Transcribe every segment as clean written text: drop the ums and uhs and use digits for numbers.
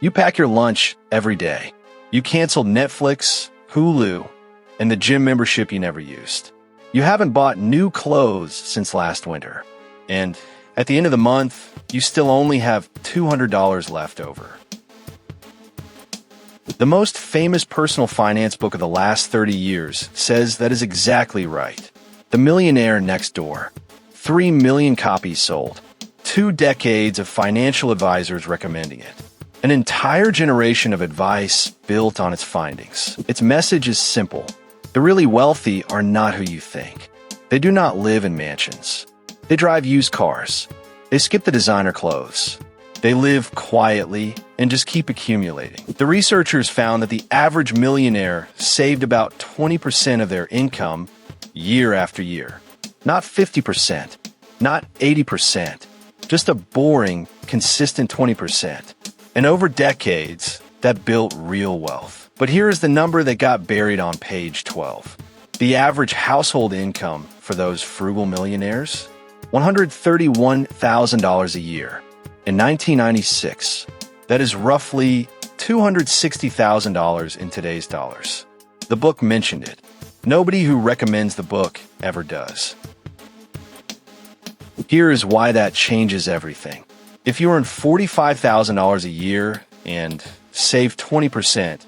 You pack your lunch every day. You cancel Netflix, Hulu, and the gym membership you never used. You haven't bought new clothes since last winter. And at the end of the month, you still only have $200 left over. The most famous personal finance book of the last 30 years says that is exactly right. The Millionaire Next Door. 3 million copies sold. 2 decades of financial advisors recommending it. An entire generation of advice built on its findings. Its message is simple. The really wealthy are not who you think. They do not live in mansions. They drive used cars. They skip the designer clothes. They live quietly and just keep accumulating. The researchers found that the average millionaire saved about 20% of their income year after year. Not 50%, not 80%, just a boring, consistent 20%. And over decades, that built real wealth. But here is the number that got buried on page 12. The average household income for those frugal millionaires? $131,000 a year. In 1996, that is roughly $260,000 in today's dollars. The book mentioned it. Nobody who recommends the book ever does. Here is why that changes everything. If you earn $45,000 a year and save 20%,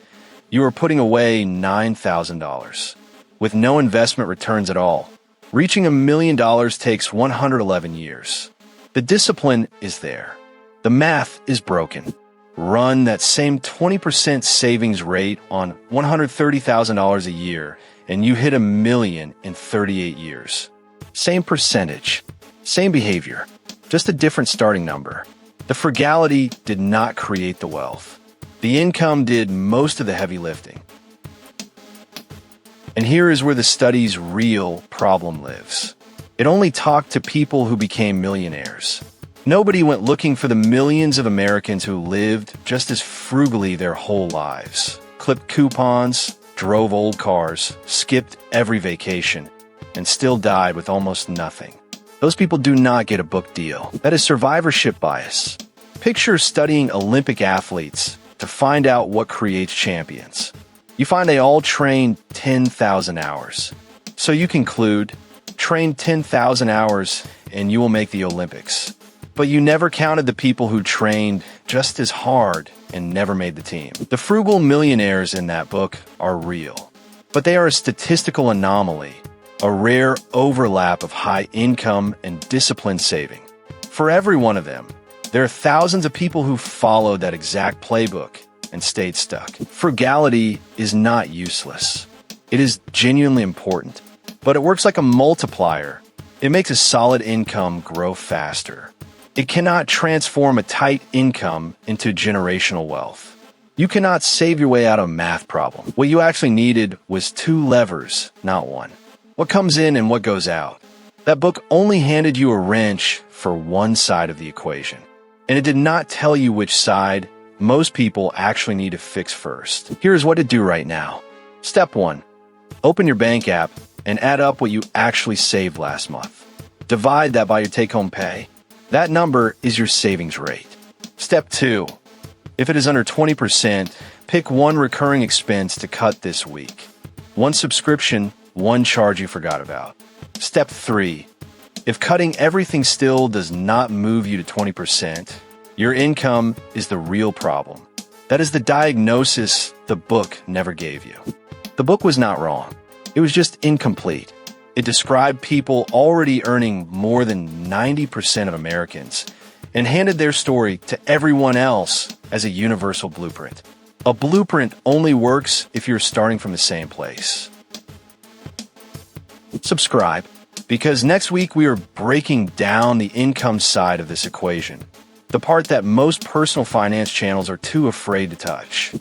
you are putting away $9,000 with no investment returns at all. Reaching $1 million takes 111 years. The discipline is there. The math is broken. Run that same 20% savings rate on $130,000 a year, and you hit $1 million in 38 years. Same percentage, same behavior, just a different starting number. The frugality did not create the wealth. The income did most of the heavy lifting. And here is where the study's real problem lives. It only talked to people who became millionaires. Nobody went looking for the millions of Americans who lived just as frugally their whole lives. Clipped coupons, drove old cars, skipped every vacation, and still died with almost nothing. Those people do not get a book deal. That is survivorship bias. Picture studying Olympic athletes to find out what creates champions. You find they all train 10,000 hours. So you conclude, train 10,000 hours and you will make the Olympics. But you never counted the people who trained just as hard and never made the team. The frugal millionaires in that book are real, but they are a statistical anomaly, a rare overlap of high income and disciplined saving. For every one of them, there are thousands of people who followed that exact playbook and stayed stuck. Frugality is not useless. It is genuinely important, but it works like a multiplier. It makes a solid income grow faster. It cannot transform a tight income into generational wealth. You cannot save your way out of a math problem. What you actually needed was 2 levers, not 1. What comes in and what goes out. That book only handed you a wrench for one side of the equation. And it did not tell you which side most people actually need to fix first. Here's what to do right now. Step 1. Open your bank app and add up what you actually saved last month. Divide that by your take-home pay. That number is your savings rate. Step 2. If it is under 20%, pick one recurring expense to cut this week. One subscription, one charge you forgot about. Step 3. If cutting everything still does not move you to 20%, your income is the real problem. That is the diagnosis the book never gave you. The book was not wrong. It was just incomplete. It described people already earning more than 90% of Americans and handed their story to everyone else as a universal blueprint. A blueprint only works if you're starting from the same place. Subscribe, because next week we are breaking down the income side of this equation, the part that most personal finance channels are too afraid to touch.